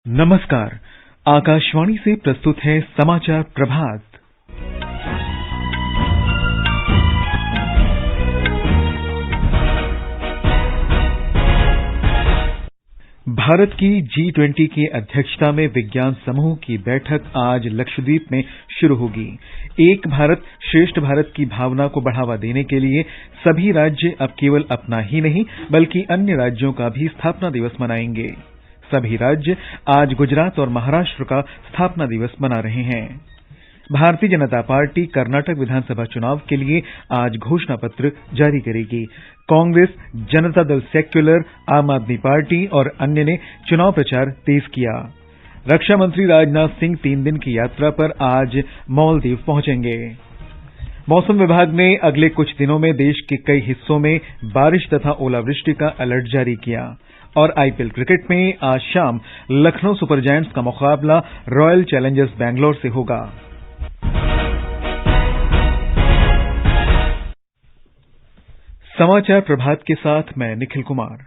नमस्कार। आकाशवाणी से प्रस्तुत है समाचार प्रभात। भारत की G20 की अध्यक्षता में विज्ञान समूह की बैठक आज लक्षद्वीप में शुरू होगी। एक भारत श्रेष्ठ भारत की भावना को बढ़ावा देने के लिए सभी राज्य अब केवल अपना ही नहीं बल्कि अन्य राज्यों का भी स्थापना दिवस मनाएंगे। सभी राज्य आज गुजरात और महाराष्ट्र का स्थापना दिवस मना रहे हैं। भारतीय जनता पार्टी कर्नाटक विधानसभा चुनाव के लिए आज घोषणा पत्र जारी करेगी। कांग्रेस, जनता दल सेक्युलर, आम आदमी पार्टी और अन्य ने चुनाव प्रचार तेज किया। रक्षा मंत्री राजनाथ सिंह 3 दिन की यात्रा पर आज मालदीव पहुंचेंगे। मौसम विभाग ने अगले कुछ दिनों में देश के कई हिस्सों में बारिश तथा ओलावृष्टि का अलर्ट जारी किया। और आईपीएल क्रिकेट में आज शाम लखनऊ सुपर जायंट्स का मुकाबला रॉयल चैलेंजर्स बैंगलोर से होगा। समाचार प्रभात के साथ मैं निखिल कुमार।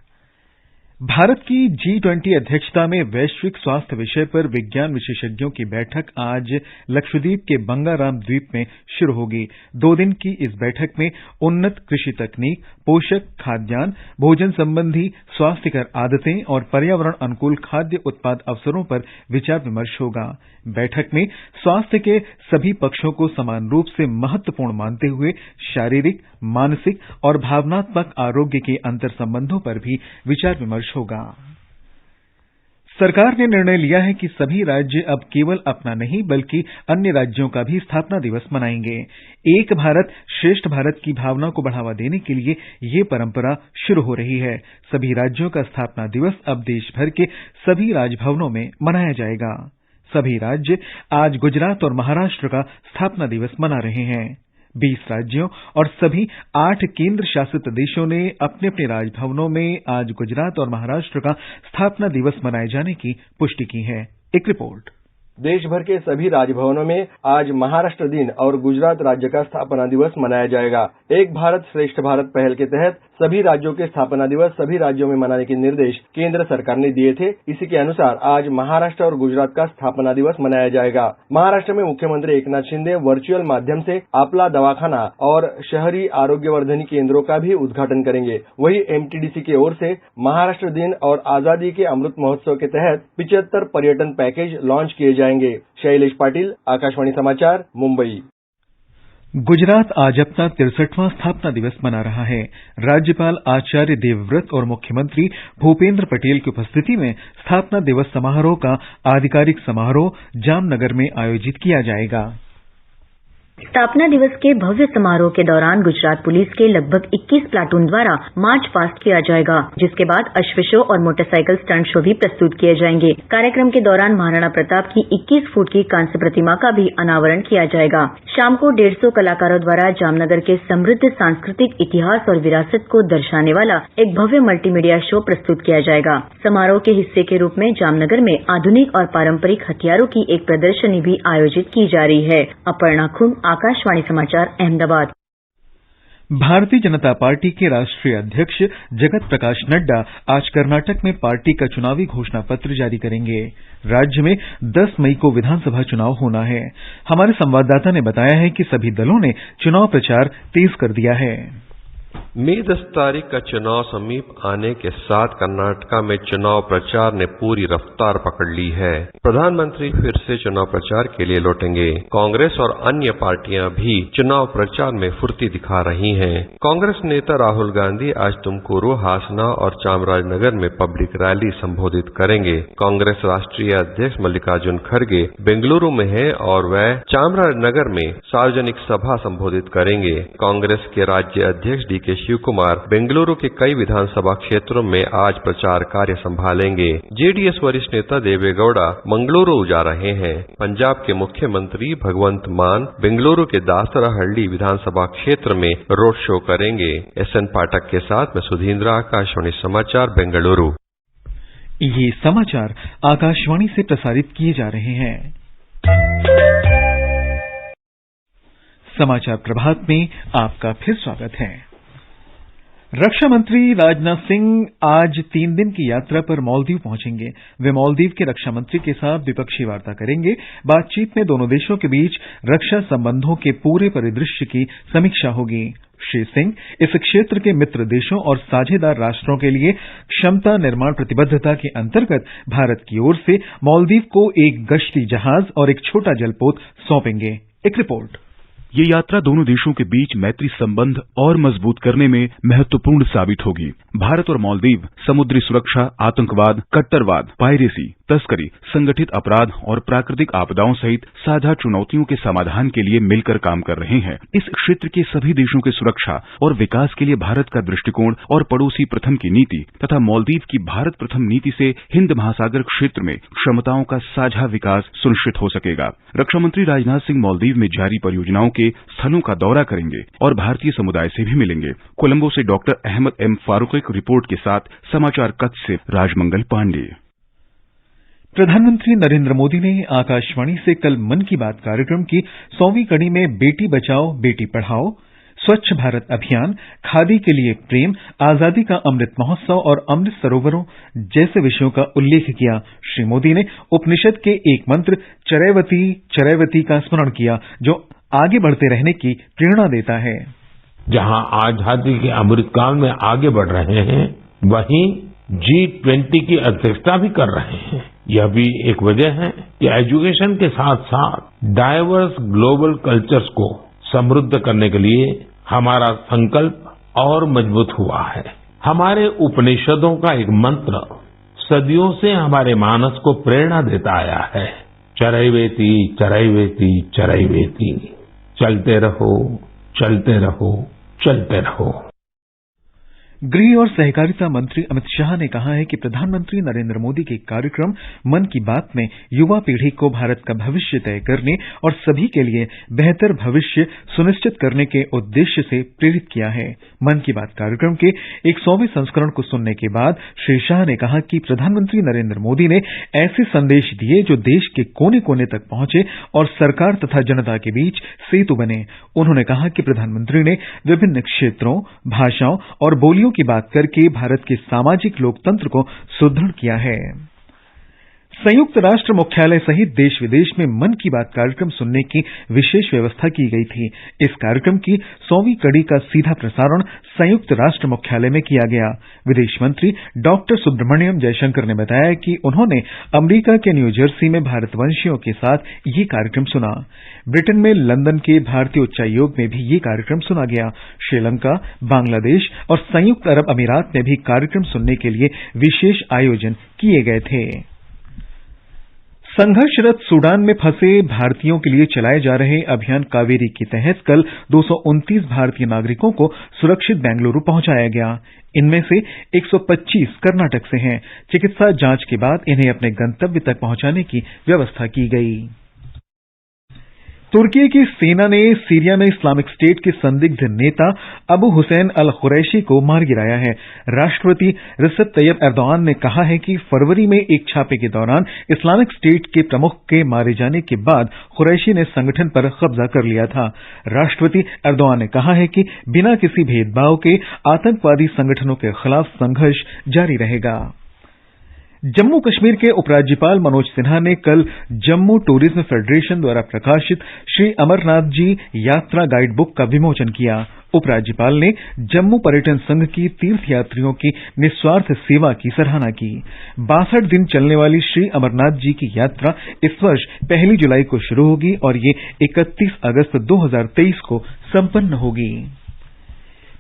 भारत की G20 अध्यक्षता में वैश्विक स्वास्थ्य विषय पर विज्ञान विशेषज्ञों की बैठक आज लक्षद्वीप के बंगाराम द्वीप में शुरू होगी। 2 दिन की इस बैठक में उन्नत कृषि तकनीक, पोषक खाद्यान्न, भोजन संबंधी स्वास्थ्यकर आदतें और पर्यावरण अनुकूल खाद्य उत्पाद अवसरों पर विचार विमर्श होगा। बैठक में स्वास्थ्य के सभी पक्षों को समान रूप से महत्वपूर्ण मानते हुए शारीरिक, मानसिक और भावनात्मक आरोग्य के अंतर संबंधों पर भी विचार विमर्श होगा। सरकार ने निर्णय लिया है कि सभी राज्य अब केवल अपना नहीं बल्कि अन्य राज्यों का भी स्थापना दिवस मनाएंगे। एक भारत श्रेष्ठ भारत की भावना को बढ़ावा देने के लिए ये परंपरा शुरू हो रही है। सभी राज्यों का स्थापना दिवस अब देश भर के सभी राजभवनों में मनाया जाएगा। सभी राज्य आज गुजरात और महाराष्ट्र का स्थापना दिवस मना रहे हैं। 20 राज्यों और सभी 8 केंद्र शासित प्रदेशों ने अपने अपने राजभवनों में आज गुजरात और महाराष्ट्र का स्थापना दिवस मनाए जाने की पुष्टि की है। एक रिपोर्ट। देश भर के सभी राजभवनों में आज महाराष्ट्र दिन और गुजरात राज्य का स्थापना दिवस मनाया जाएगा। एक भारत श्रेष्ठ भारत पहल के तहत सभी राज्यों के स्थापना दिवस सभी राज्यों में मनाने के निर्देश केंद्र सरकार ने दिए थे। इसी के अनुसार आज महाराष्ट्र और गुजरात का स्थापना दिवस मनाया जाएगा। महाराष्ट्र में मुख्यमंत्री एकनाथ शिंदे वर्चुअल माध्यम से आपला दवाखाना और शहरी आरोग्यवर्धनी केंद्रों का भी उद्घाटन करेंगे। वहीं एमटीडीसी की ओर से महाराष्ट्र दिन और आजादी के अमृत महोत्सव के तहत 75 पर्यटन पैकेज लॉन्च किए जाएंगे। शैलेश पाटिल, आकाशवाणी समाचार, मुंबई। गुजरात आज अपना 63वां स्थापना दिवस मना रहा है। राज्यपाल आचार्य देवव्रत और मुख्यमंत्री भूपेंद्र पटेल की उपस्थिति में स्थापना दिवस समारोह का आधिकारिक समारोह जामनगर में आयोजित किया जाएगा। स्थापना दिवस के भव्य समारोह के दौरान गुजरात पुलिस के लगभग 21 प्लाटून द्वारा मार्च पास्ट किया जाएगा, जिसके बाद अश्व शो और मोटरसाइकिल स्टंट शो भी प्रस्तुत किए जाएंगे। कार्यक्रम के दौरान महाराणा प्रताप की 21 फुट की कांस्य प्रतिमा का भी अनावरण किया जाएगा। शाम को 150 कलाकारों द्वारा जामनगर के समृद्ध सांस्कृतिक इतिहास और विरासत को दर्शाने वाला एक भव्य मल्टीमीडिया शो प्रस्तुत किया जाएगा। समारोह के हिस्से के रूप में जामनगर में आधुनिक और पारंपरिक हथियारों की एक प्रदर्शनी भी आयोजित की जा रही है। अपर्णा खुन, आकाशवाणी समाचार, अहमदाबाद। भारतीय जनता पार्टी के राष्ट्रीय अध्यक्ष जगत प्रकाश नड्डा आज कर्नाटक में पार्टी का चुनावी घोषणा पत्र जारी करेंगे। राज्य में 10 मई को विधानसभा चुनाव होना है। हमारे संवाददाता ने बताया है कि सभी दलों ने चुनाव प्रचार तेज कर दिया है। मई 10 तारीख का चुनाव समीप आने के साथ कर्नाटका में चुनाव प्रचार ने पूरी रफ्तार पकड़ ली है। प्रधानमंत्री फिर से चुनाव प्रचार के लिए लौटेंगे। कांग्रेस और अन्य पार्टियां भी चुनाव प्रचार में फुर्ती दिखा रही हैं। कांग्रेस नेता राहुल गांधी आज तुमकुरू, हासना और चामराजनगर में पब्लिक रैली संबोधित करेंगे। कांग्रेस राष्ट्रीय अध्यक्ष मल्लिकार्जुन खड़गे बेंगलुरु में हैं और वह चामराजनगर में सार्वजनिक सभा संबोधित करेंगे। कांग्रेस के राज्य अध्यक्ष डीके शिवकुमार बेंगलुरु के कई विधानसभा क्षेत्रों में आज प्रचार कार्य संभालेंगे। जेडीएस वरिष्ठ नेता देवेगौड़ा मंगलुरु जा रहे हैं। पंजाब के मुख्यमंत्री भगवंत मान बेंगलुरु के दासराहल्ली विधानसभा क्षेत्र में रोड शो करेंगे। एसएन पाठक के साथ मैं सुधींद्र, आकाशवाणी समाचार, बेंगलुरु। ये समाचार आकाशवाणी से प्रसारित किए जा रहे हैं। समाचार प्रभात में आपका फिर स्वागत है। रक्षा मंत्री राजनाथ सिंह आज 3 दिन की यात्रा पर मालदीव पहुंचेंगे। वे मालदीव के रक्षा मंत्री के साथ द्विपक्षीय वार्ता करेंगे। बातचीत में दोनों देशों के बीच रक्षा संबंधों के पूरे परिदृश्य की समीक्षा होगी। श्री सिंह इस क्षेत्र के मित्र देशों और साझेदार राष्ट्रों के लिए क्षमता निर्माण प्रतिबद्धता के अंतर्गत भारत की ओर से मालदीव को एक गश्ती जहाज और एक छोटा जलपोत सौंपेंगे। एक रिपोर्ट। ये यात्रा दोनों देशों के बीच मैत्री संबंध और मजबूत करने में महत्वपूर्ण साबित होगी। भारत और मालदीव समुद्री सुरक्षा, आतंकवाद, कट्टरवाद, पायरेसी, तस्करी, संगठित अपराध और प्राकृतिक आपदाओं सहित साझा चुनौतियों के समाधान के लिए मिलकर काम कर रहे हैं। इस क्षेत्र के सभी देशों की सुरक्षा और विकास के लिए भारत का दृष्टिकोण और पड़ोसी प्रथम की नीति तथा मालदीव की भारत प्रथम नीति से हिंद महासागर क्षेत्र में क्षमताओं का साझा विकास सुनिश्चित हो सकेगा। रक्षा मंत्री राजनाथ सिंह मालदीव में जारी परियोजनाओं के स्थलों का दौरा करेंगे और भारतीय समुदाय से भी मिलेंगे। कोलंबो से डॉक्टर अहमद एम फारूक की रिपोर्ट के साथ समाचार कक्ष से राजमंगल पांडे। प्रधानमंत्री नरेंद्र मोदी ने आकाशवाणी से कल मन की बात कार्यक्रम की 100वीं कड़ी में बेटी बचाओ बेटी पढ़ाओ, स्वच्छ भारत अभियान, खादी के लिए प्रेम, आजादी का अमृत महोत्सव और अमृत सरोवरों जैसे विषयों का उल्लेख किया। श्री मोदी ने उपनिषद के एक मंत्र चरैवती चरैवती का स्मरण किया, जो आगे बढ़ते रहने की प्रेरणा देता है। जहां आजादी के अमृतकाल में आगे बढ़ रहे हैं, वहीं G20 की अध्यक्षता भी कर रहे हैं। यह भी एक वजह है कि एजुकेशन के साथ साथ डाइवर्स ग्लोबल कल्चर्स को समृद्ध करने के लिए हमारा संकल्प और मजबूत हुआ है। हमारे उपनिषदों का एक मंत्र सदियों से हमारे मानस को प्रेरणा देता आया है, चरैवेति चरैवेति चरैवेति, चलते रहो चलते रहो चलते रहो। गृह और सहकारिता मंत्री अमित शाह ने कहा है कि प्रधानमंत्री नरेंद्र मोदी के कार्यक्रम मन की बात में युवा पीढ़ी को भारत का भविष्य तय करने और सभी के लिए बेहतर भविष्य सुनिश्चित करने के उद्देश्य से प्रेरित किया है। मन की बात कार्यक्रम के 100वें संस्करण को सुनने के बाद श्री शाह ने कहा कि प्रधानमंत्री नरेंद्र मोदी ने ऐसे संदेश दिए जो देश के कोने कोने तक पहुंचे और सरकार तथा जनता के बीच सेतु बने। उन्होंने कहा कि प्रधानमंत्री ने विभिन्न क्षेत्रों, भाषाओं और बोलियों की बात करके भारत के सामाजिक लोकतंत्र को सुदृढ़ किया है। संयुक्त राष्ट्र मुख्यालय सहित देश विदेश में मन की बात कार्यक्रम सुनने की विशेष व्यवस्था की गई थी। इस कार्यक्रम की 100वीं कड़ी का सीधा प्रसारण संयुक्त राष्ट्र मुख्यालय में किया गया। विदेश मंत्री डॉक्टर सुब्रमण्यम जयशंकर ने बताया कि उन्होंने अमेरिका के न्यू जर्सी में भारतवंशियों के साथ ये कार्यक्रम सुना। ब्रिटेन में लंदन के भारतीय उच्चायोग में भी ये कार्यक्रम सुना गया। श्रीलंका, बांग्लादेश और संयुक्त अरब अमीरात में भी कार्यक्रम सुनने के लिए विशेष आयोजन किए गए थे। संघर्षरत सूडान में फंसे भारतीयों के लिए चलाए जा रहे अभियान कावेरी के तहत कल 229 भारतीय नागरिकों को सुरक्षित बेंगलुरु पहुंचाया गया। इनमें से 125 कर्नाटक से हैं। चिकित्सा जांच के बाद इन्हें अपने गंतव्य तक पहुंचाने की व्यवस्था की गई। तुर्की की सेना ने सीरिया में इस्लामिक स्टेट के संदिग्ध नेता अबू हुसैन अल कुरैशी को मार गिराया है। राष्ट्रपति रिसेप तैयब एर्दोआन ने कहा है कि फरवरी में एक छापे के दौरान इस्लामिक स्टेट के प्रमुख के मारे जाने के बाद कुरैशी ने संगठन पर कब्जा कर लिया था। राष्ट्रपति एर्दोआन ने कहा है कि बिना किसी भेदभाव के आतंकवादी संगठनों के खिलाफ संघर्ष जारी रहेगा। जम्मू कश्मीर के उपराज्यपाल मनोज सिन्हा ने कल जम्मू टूरिज्म फेडरेशन द्वारा प्रकाशित श्री अमरनाथ जी यात्रा गाइड बुक का विमोचन किया। उपराज्यपाल ने जम्मू पर्यटन संघ की तीर्थयात्रियों की निस्वार्थ सेवा की सराहना की। 62 दिन चलने वाली श्री अमरनाथ जी की यात्रा इस वर्ष 1 जुलाई को शुरू होगी और ये 31 अगस्त 2023 को संपन्न होगी।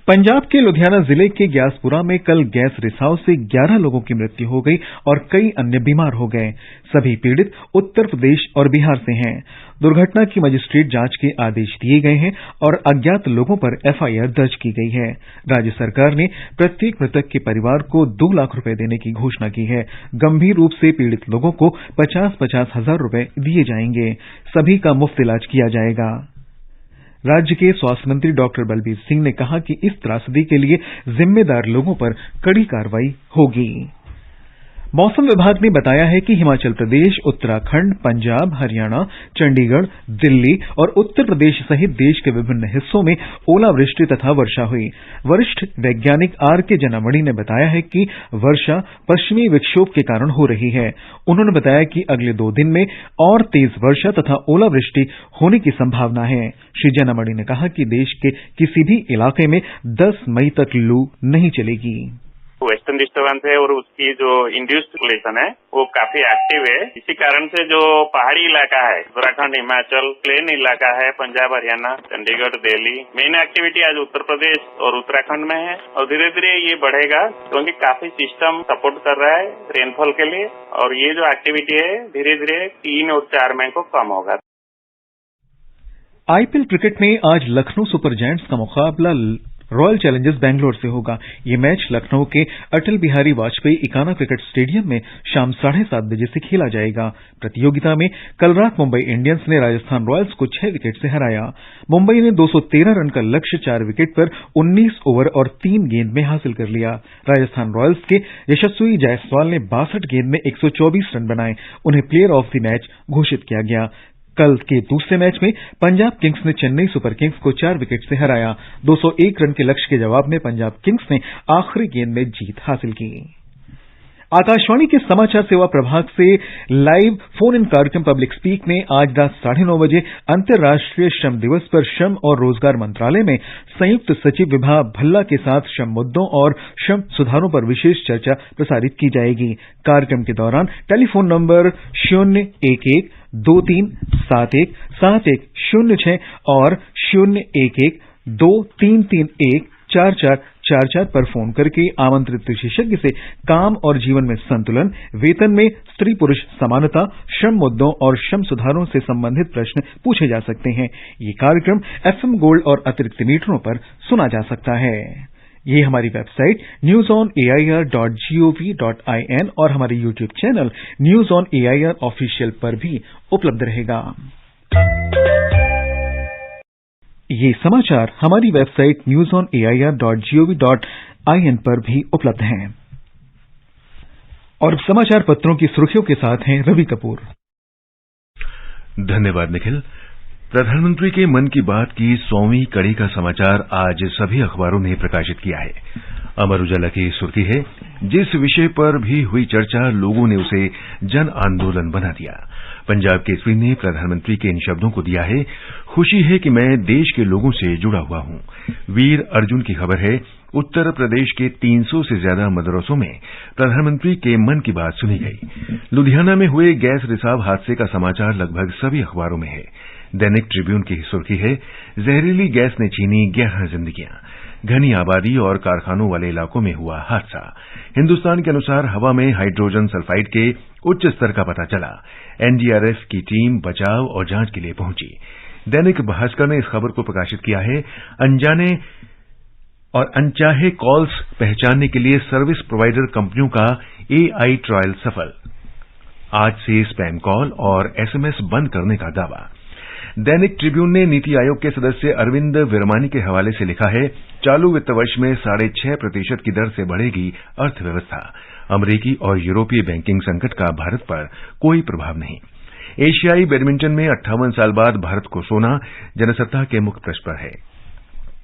पंजाब के लुधियाना जिले के ग्यासपुरा में कल गैस रिसाव से 11 लोगों की मृत्यु हो गई और कई अन्य बीमार हो गए। सभी पीड़ित उत्तर प्रदेश और बिहार से हैं। दुर्घटना की मजिस्ट्रेट जांच के आदेश दिए गए हैं और अज्ञात लोगों पर एफआईआर दर्ज की गई है। राज्य सरकार ने प्रत्येक मृतक के परिवार को 2 लाख रुपए देने की घोषणा की है। गंभीर रूप से पीड़ित लोगों को 50-50 हजार रुपए दिए जाएंगे। सभी का मुफ्त इलाज किया जाएगा। राज्य के स्वास्थ्य मंत्री डॉक्टर बलबीर सिंह ने कहा कि इस त्रासदी के लिए जिम्मेदार लोगों पर कड़ी कार्रवाई होगी। मौसम विभाग ने बताया है कि हिमाचल प्रदेश, उत्तराखंड, पंजाब, हरियाणा, चंडीगढ़, दिल्ली और उत्तर प्रदेश सहित देश के विभिन्न हिस्सों में ओलावृष्टि तथा वर्षा हुई। वरिष्ठ वैज्ञानिक आर.के. जनामणि ने बताया है कि वर्षा पश्चिमी विक्षोभ के कारण हो रही है। उन्होंने बताया कि अगले 2 दिन में और तेज वर्षा तथा ओलावृष्टि होने की संभावना है। श्री जनामणि ने कहा कि देश के किसी भी इलाके में 10 मई तक लू नहीं चलेगी। वेस्टर्न डिस्टर्बेंस है और उसकी जो इंड्यूस्ड सर्कुलेशन है वो काफी एक्टिव है। इसी कारण से जो पहाड़ी इलाका है, उत्तराखंड, हिमाचल, प्लेन इलाका है, पंजाब, हरियाणा, चंडीगढ़, दिल्ली, मेन एक्टिविटी आज उत्तर प्रदेश और उत्तराखंड में है और धीरे धीरे ये बढ़ेगा क्योंकि काफी सिस्टम सपोर्ट कर रहा है रेनफॉल के लिए और ये जो एक्टिविटी है धीरे धीरे 3 और 4 मई को कम होगा। आईपीएल क्रिकेट में आज लखनऊ सुपर जायंट्स का मुकाबला रॉयल चैलेंजर्स बैंगलोर से होगा। ये मैच लखनऊ के अटल बिहारी वाजपेयी इकाना क्रिकेट स्टेडियम में शाम 7:30 बजे से खेला जाएगा। प्रतियोगिता में कल रात मुंबई इंडियंस ने राजस्थान रॉयल्स को 6 विकेट से हराया। मुंबई ने 213 रन का लक्ष्य 4 विकेट पर 19 ओवर और 3 गेंद में हासिल कर लिया। राजस्थान रॉयल्स के यशस्वी जायसवाल ने 62 गेंद में 124 रन बनाए। उन्हें प्लेयर ऑफ द मैच घोषित किया गया। कल के दूसरे मैच में पंजाब किंग्स ने चेन्नई सुपर किंग्स को 4 विकेट से हराया। 201 रन के लक्ष्य के जवाब में पंजाब किंग्स ने आखिरी गेंद में जीत हासिल की। आकाशवाणी के समाचार सेवा प्रभाग से लाइव फोन इन कार्यक्रम पब्लिक स्पीक में आज रात 9:30 बजे अंतर्राष्ट्रीय श्रम दिवस पर श्रम और रोजगार मंत्रालय में संयुक्त सचिव विभा भल्ला के साथ श्रम मुद्दों और श्रम सुधारों पर विशेष चर्चा प्रसारित की जाएगी। कार्यक्रम के दौरान टेलीफोन नंबर 011-2371-7106 और 011-2331-4444 पर फोन करके आमंत्रित विशेषज्ञ से काम और जीवन में संतुलन, वेतन में स्त्री पुरुष समानता, श्रम मुद्दों और श्रम सुधारों से संबंधित प्रश्न पूछे जा सकते हैं। ये कार्यक्रम FM गोल्ड और अतिरिक्त मीटरों पर सुना जा सकता है। ये हमारी वेबसाइट newsonair.gov.in और हमारे YouTube channel news on AIR official पर भी उपलब्ध रहेगा। ये समाचार हमारी वेबसाइट newsonair.gov.in पर भी उपलब्ध हैं। और समाचार पत्रों की सुर्खियों के साथ हैं रवि कपूर। धन्यवाद निखिल। प्रधानमंत्री के मन की बात की 100वीं कड़ी का समाचार आज सभी अखबारों ने प्रकाशित किया है। अमर उजाला की सुर्खी है, जिस विषय पर भी हुई चर्चा लोगों ने उसे जन आंदोलन बना दिया। पंजाब केसरी ने प्रधानमंत्री के इन शब्दों को दिया है, खुशी है कि मैं देश के लोगों से जुड़ा हुआ हूं। वीर अर्जुन की खबर है, उत्तर प्रदेश के 300 से ज्यादा मदरसों में प्रधानमंत्री के मन की बात सुनी गई। लुधियाना में हुए गैस रिसाव हादसे का समाचार लगभग सभी अखबारों में है। दैनिक ट्रिब्यून की सुर्खी है, जहरीली गैस ने छीनी 11 जिंदगियां। घनी आबादी और कारखानों वाले इलाकों में हुआ हादसा। हिंदुस्तान के अनुसार हवा में हाइड्रोजन सल्फाइड के उच्च स्तर का पता चला। एनडीआरएफ की टीम बचाव और जांच के लिए पहुंची। दैनिक भास्कर ने इस खबर को प्रकाशित किया है, अनजाने और अनचाहे कॉल्स पहचानने के लिए सर्विस प्रोवाइडर कंपनियों का AI ट्रायल सफल। आज से स्पैम कॉल और SMS बंद करने का दावा। दैनिक ट्रिब्यून ने नीति आयोग के सदस्य अरविंद विरमानी के हवाले से लिखा है, चालू वित्त वर्ष में 6.5% की दर से बढ़ेगी अर्थव्यवस्था। अमरीकी और यूरोपीय बैंकिंग संकट का भारत पर कोई प्रभाव नहीं। एशियाई बैडमिंटन में 58 साल बाद भारत को सोना, जनसत्ता के मुख्य पृष्ठ पर है।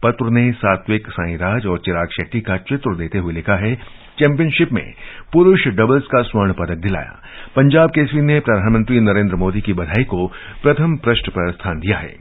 पत्र ने सात्विक साईराज और चिराग शेट्टी का चित्र देते हुए लिखा है, चैंपियनशिप में पुरुष डबल्स का स्वर्ण पदक दिलाया। पंजाब केसरी ने प्रधानमंत्री नरेंद्र मोदी की बधाई को प्रथम पृष्ठ पर स्थान दिया है।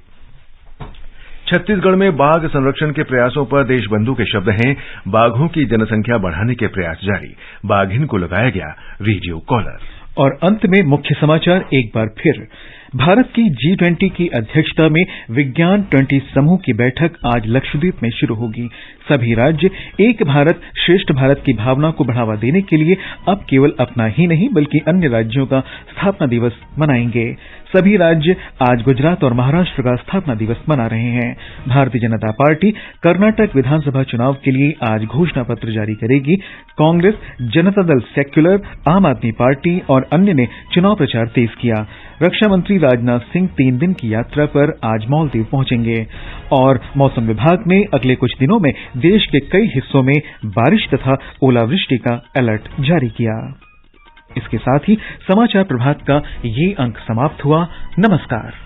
छत्तीसगढ़ में बाघ संरक्षण के प्रयासों पर देशबंधु के शब्द हैं, बाघों की जनसंख्या बढ़ाने के प्रयास जारी, बाघिन को लगाया गया वीडियो कॉलर। और अंत में मुख्य समाचार एक बार फिर। भारत की G20 की अध्यक्षता में विज्ञान 20 समूह की बैठक आज लक्षद्वीप में शुरू होगी। सभी राज्य एक भारत श्रेष्ठ भारत की भावना को बढ़ावा देने के लिए अब केवल अपना ही नहीं बल्कि अन्य राज्यों का स्थापना दिवस मनाएंगे। सभी राज्य आज गुजरात और महाराष्ट्र का स्थापना दिवस मना रहे हैं। भारतीय जनता पार्टी कर्नाटक विधानसभा चुनाव के लिए आज घोषणा पत्र जारी करेगी। कांग्रेस, जनता दल सेक्युलर, आम आदमी पार्टी और अन्य ने चुनाव प्रचार तेज किया। रक्षा मंत्री राजनाथ सिंह 3 दिन की यात्रा पर आज मालदीव पहुंचेंगे। और मौसम विभाग ने अगले कुछ दिनों में देश के कई हिस्सों में बारिश तथा ओलावृष्टि का अलर्ट जारी किया। इसके साथ ही समाचार प्रभात का ये अंक समाप्त हुआ। नमस्कार।